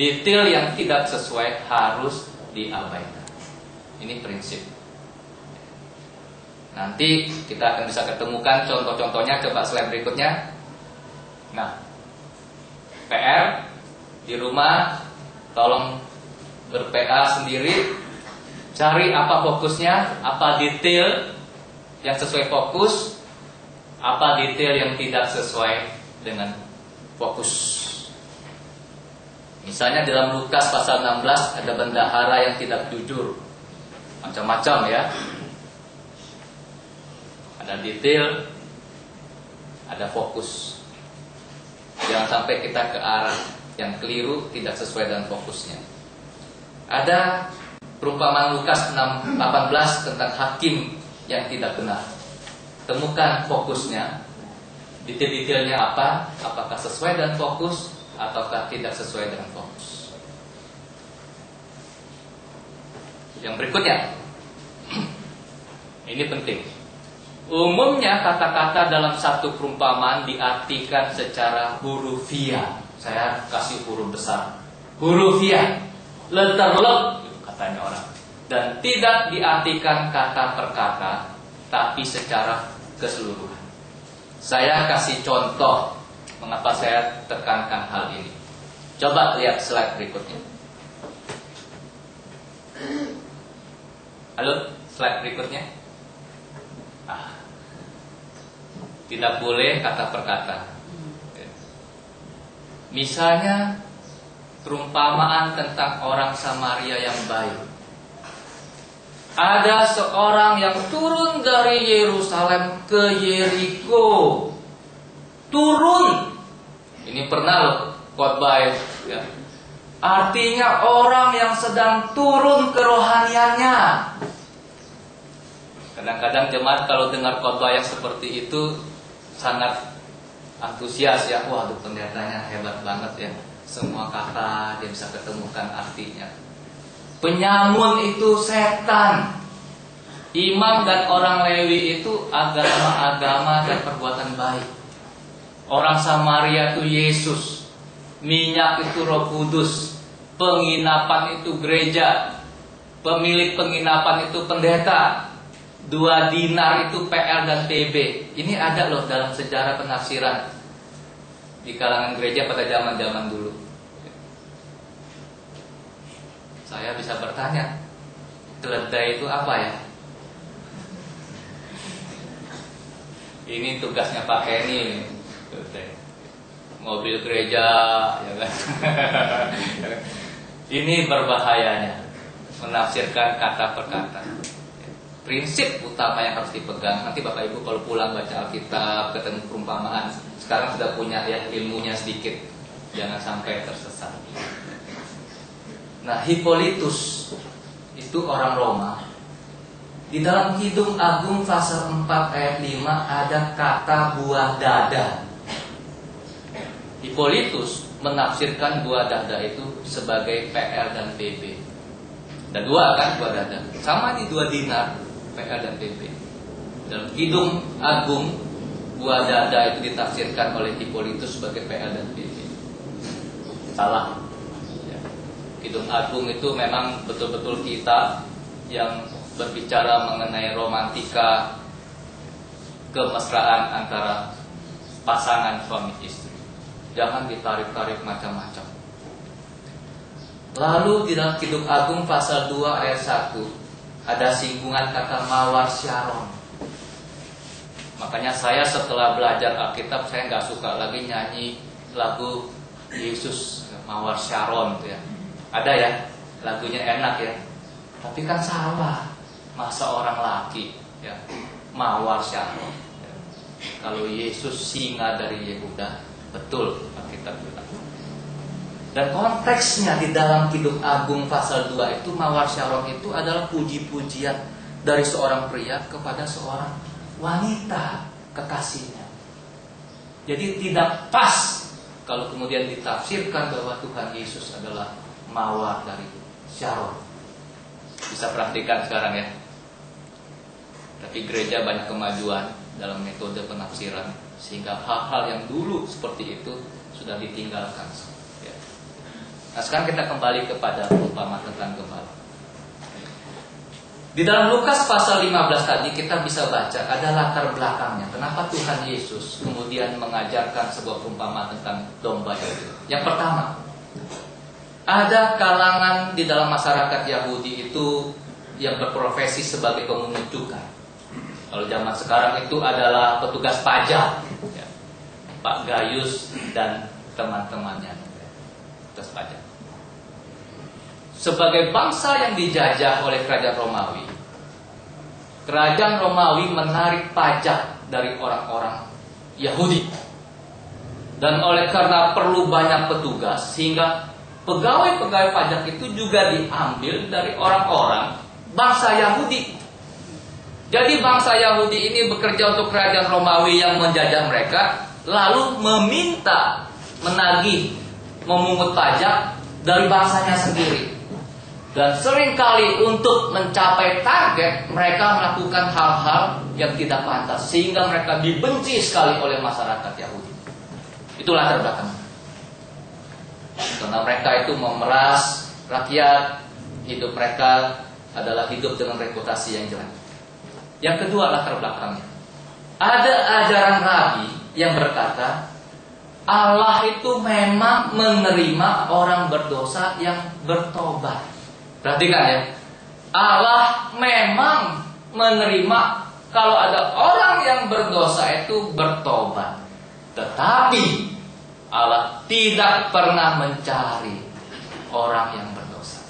Detail yang tidak sesuai harus diabaikan. Ini prinsip. Nanti kita akan bisa ketemukan contoh-contohnya. Coba slide berikutnya. Nah, PR di rumah, tolong ber-PA sendiri. Cari apa fokusnya, apa detail yang sesuai fokus, apa detail yang tidak sesuai dengan fokus. Misalnya dalam Lukas pasal 16 ada bendahara yang tidak jujur. Macam-macam ya. Ada detail, ada fokus. Jangan sampai kita ke arah yang keliru, tidak sesuai dengan fokusnya. Ada perumpamaan Lukas 6:18 tentang hakim yang tidak benar. Temukan fokusnya, detail-detailnya apa, apakah sesuai dengan fokus ataukah tidak sesuai dengan fokus. Yang berikutnya, ini penting. Umumnya kata-kata dalam satu perumpamaan diartikan secara hurufiah. Saya kasih huruf besar, hurufiah, letter luck katanya orang. Dan tidak diartikan kata per kata, tapi secara keseluruhan. Saya kasih contoh mengapa saya tekankan hal ini. Coba lihat slide berikutnya. Halo, slide berikutnya. Tidak boleh kata per kata. Misalnya perumpamaan tentang orang Samaria yang baik. Ada seorang yang turun dari Yerusalem ke Yeriko. Turun. Ini pernah loh khotbah ya. Artinya orang yang sedang turun kerohaniannya. Kadang-kadang jemaat kalau dengar khotbah yang seperti itu sangat antusias ya. Waduh, pendetanya hebat banget ya. Semua kata dia bisa ketemukan artinya. Penyamun itu setan. Imam dan orang Lewi itu agama-agama dan perbuatan baik. Orang Samaria itu Yesus. Minyak itu Roh Kudus. Penginapan itu gereja. Pemilik penginapan itu pendeta. 2 dinar itu PL dan TB. Ini ada loh dalam sejarah penafsiran di kalangan gereja pada zaman-zaman dulu. Saya bisa bertanya, keledai itu apa ya? Ini tugasnya Pak Kenny, keledai. Mobil gereja, ya kan? Ini berbahayanya menafsirkan kata per kata. Prinsip utama yang harus dipegang. Nanti Bapak Ibu kalau pulang baca Alkitab, ketemu perumpamaan, sekarang sudah punya ya ilmunya sedikit. Jangan sampai tersesat. Nah, Hippolytus itu orang Roma. Di dalam Kidung Agung pasal 4 ayat 5 ada kata buah dada. Hippolytus menafsirkan buah dada itu sebagai PL dan PB. Ada 2 kan buah dada. Sama di 2 dinar, PL dan PB. Dalam Kidung Agung, buah dada itu ditafsirkan oleh Hippolytus sebagai PL dan PB. Salah. Kidung Agung itu memang betul-betul kitab yang berbicara mengenai romantika kemesraan antara pasangan suami istri. Jangan ditarik-tarik macam-macam. Lalu di dalam Kidung Agung pasal 2 ayat 1 ada singgungan kata mawar Syaron. Makanya saya setelah belajar Alkitab saya nggak suka lagi nyanyi lagu Yesus mawar Syaron gitu ya. Ada ya, lagunya enak ya. Tapi kan salah. Masa orang laki ya, mawar Syaron ya. Kalau Yesus singa dari Yehuda, betul Alkitab bilang. Dan konteksnya di dalam Kidung Agung pasal 2 itu mawar Syaron itu adalah puji-pujian dari seorang pria kepada seorang wanita kekasihnya. Jadi tidak pas kalau kemudian ditafsirkan bahwa Tuhan Yesus adalah mawar dari Syaron. Bisa perhatikan sekarang ya. Tapi gereja banyak kemajuan dalam metode penafsiran, sehingga hal-hal yang dulu seperti itu sudah ditinggalkan ya. Nah, sekarang kita kembali kepada perumpamaan tentang gembala. Di dalam Lukas pasal 15 tadi kita bisa baca ada latar belakangnya. Kenapa Tuhan Yesus kemudian mengajarkan sebuah perumpamaan tentang domba itu? Yang pertama, ada kalangan di dalam masyarakat Yahudi itu yang berprofesi sebagai pemungut cukai. Kalau zaman sekarang itu adalah petugas pajak, ya. Pak Gayus dan teman-temannya, petugas pajak. Sebagai bangsa yang dijajah oleh kerajaan Romawi, kerajaan Romawi menarik pajak dari orang-orang Yahudi. Dan oleh karena perlu banyak petugas, sehingga pegawai-pegawai pajak itu juga diambil dari orang-orang bangsa Yahudi. Jadi bangsa Yahudi ini bekerja untuk kerajaan Romawi yang menjajah mereka, lalu meminta, menagih, memungut pajak dari bangsanya sendiri. Dan seringkali untuk mencapai target, mereka melakukan hal-hal yang tidak pantas, sehingga mereka dibenci sekali oleh masyarakat Yahudi. Itulah latar belakangnya. Karena mereka itu memeras rakyat, hidup mereka adalah hidup dengan reputasi yang jelek. Yang kedua, latar belakangnya. Ada ajaran rabi yang berkata Allah itu memang menerima orang berdosa yang bertobat. Perhatikan ya, Allah memang menerima kalau ada orang yang berdosa itu bertobat. Tetapi Allah tidak pernah mencari orang yang berdosa.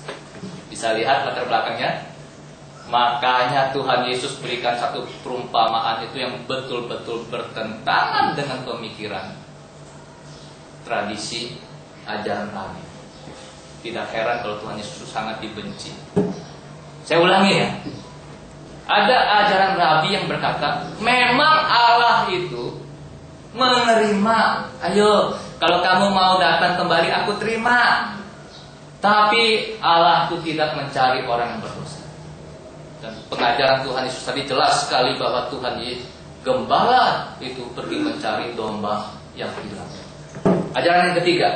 Bisa lihat latar belakangnya. Makanya Tuhan Yesus berikan satu perumpamaan itu yang betul-betul bertentangan dengan pemikiran, tradisi, ajaran rabi. Tidak heran kalau Tuhan Yesus sangat dibenci. Saya ulangi ya. Ada ajaran rabi yang berkata, memang Allah itu menerima. Ayo, kalau kamu mau datang kembali, aku terima. Tapi Allah itu tidak mencari orang yang berdosa. Dan pengajaran Tuhan Yesus tadi jelas sekali bahwa Tuhan Yesus gembala itu pergi mencari domba yang hilang. Ajaran yang ketiga,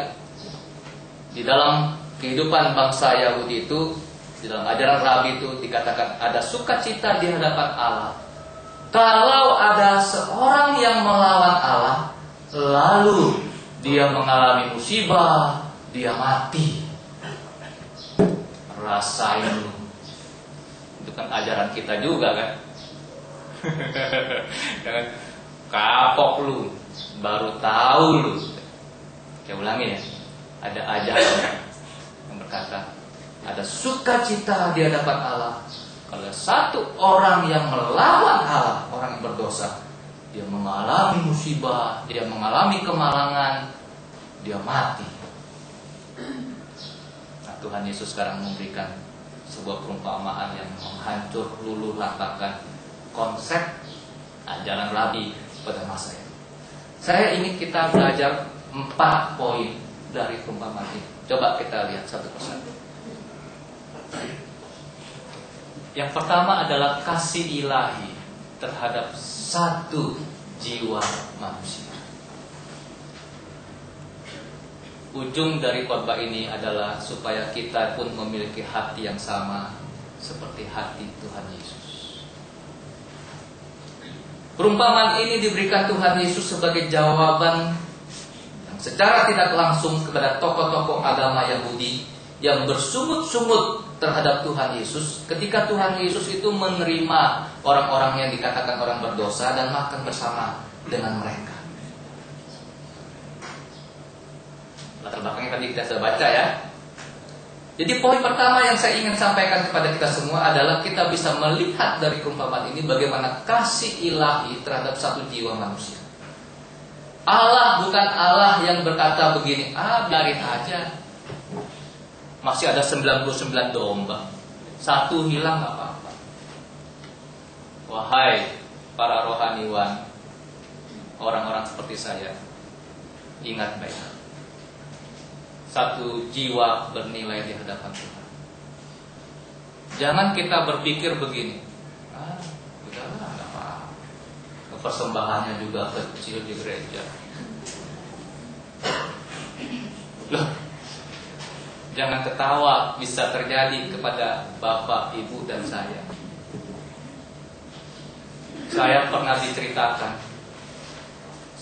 di dalam kehidupan bangsa Yahudi itu, di dalam ajaran rabi itu dikatakan ada sukacita di hadapan Allah kalau ada seorang yang melawan Allah, lalu dia mengalami musibah, dia mati. Rasain. Itu kan ajaran kita juga kan. Jangan kapok lu, baru tahu lu. Saya ulangi ya. Ada ajaran yang berkata ada sukacita di hadapan Allah kalau satu orang yang melawan Allah, orang yang berdosa, dia mengalami musibah, dia mengalami kemalangan, dia mati. Nah, Tuhan Yesus sekarang memberikan sebuah perumpamaan yang menghancur luluh lantakan konsep ajaran rabi pada masa itu. Saya ingin kita belajar 4 poin dari perumpamaan ini. Coba kita lihat satu persatu. Yang pertama adalah kasih ilahi terhadap satu jiwa manusia. Ujung dari khotbah ini adalah supaya kita pun memiliki hati yang sama seperti hati Tuhan Yesus. Perumpamaan ini diberikan Tuhan Yesus sebagai jawaban yang secara tidak langsung kepada tokoh-tokoh agama Yahudi yang bersungut-sungut terhadap Tuhan Yesus ketika Tuhan Yesus itu menerima orang-orang yang dikatakan orang berdosa dan makan bersama dengan mereka. Latar belakangnya tadi kita sudah baca ya. Jadi poin pertama yang saya ingin sampaikan kepada kita semua adalah kita bisa melihat dari perumpamaan ini bagaimana kasih ilahi terhadap satu jiwa manusia. Allah bukan Allah yang berkata begini, biarin aja. Masih ada 99 domba, satu hilang gak apa-apa. Wahai para rohaniwan, orang-orang seperti saya, ingat baik, satu jiwa bernilai di hadapan Tuhan. Jangan kita berpikir begini, udahlah gak apa-apa, persembahannya juga kecil di gereja. Loh, Jangan ketawa, bisa terjadi kepada bapak, ibu, dan saya. Saya pernah diceritakan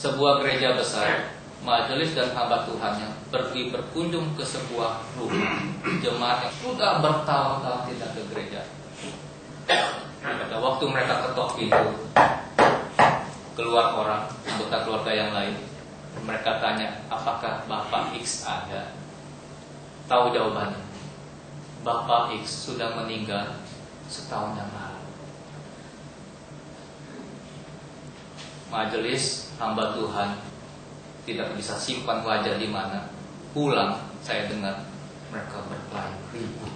sebuah gereja besar, majelis dan hamba Tuhannya pergi berkunjung ke sebuah rumah jemaat yang sudah bertahun-tahun tidak ke gereja. Pada waktu mereka ketok pintu, keluar orang, anggota keluarga yang lain. Mereka tanya, apakah Bapak X ada? Tahu jawabannya, Bapak X sudah meninggal setahun yang lalu. Majelis hamba Tuhan tidak bisa simpan wajah di mana. Pulang saya dengar mereka berkelahi ribut,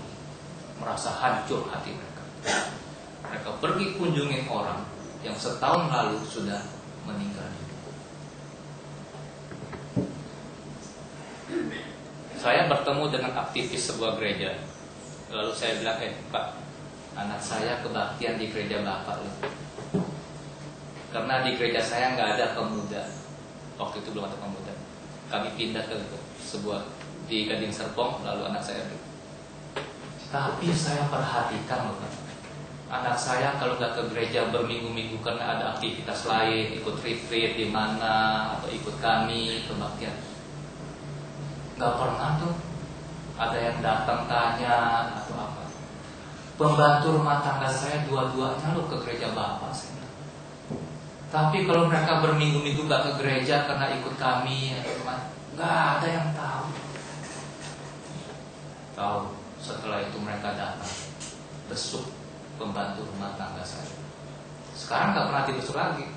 merasa hancur hati mereka. Mereka pergi kunjungin orang yang setahun lalu sudah meninggal. Saya bertemu dengan aktivis sebuah gereja. Lalu saya bilang, Pak, anak saya kebaktian di gereja Bapak loh. Karena di gereja saya nggak ada pemuda. Waktu itu belum ada pemuda. Kami pindah ke sebuah di Gading Serpong, lalu anak saya. Tapi saya perhatikan loh, Pak. Anak saya kalau nggak ke gereja berminggu-minggu karena ada aktivitas lain, ikut retreat di mana atau ikut kami kebaktian, nggak pernah tuh ada yang datang tanya atau apa. Pembantu rumah tangga saya dua-duanya loh ke gereja Bapak saya. Tapi kalau mereka berminggu-minggu nggak ke gereja karena ikut kami, nggak ada yang tahu. Tahu setelah itu mereka datang besuk pembantu rumah tangga saya. Sekarang nggak pernah dibesuk lagi.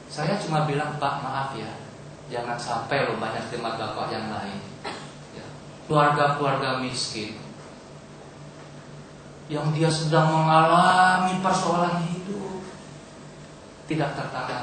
Saya cuma bilang, Pak, maaf ya, jangan sampai lo banyak jemaat Bapak yang lain, ya, keluarga-keluarga miskin yang dia sedang mengalami persoalan hidup tidak tertangani.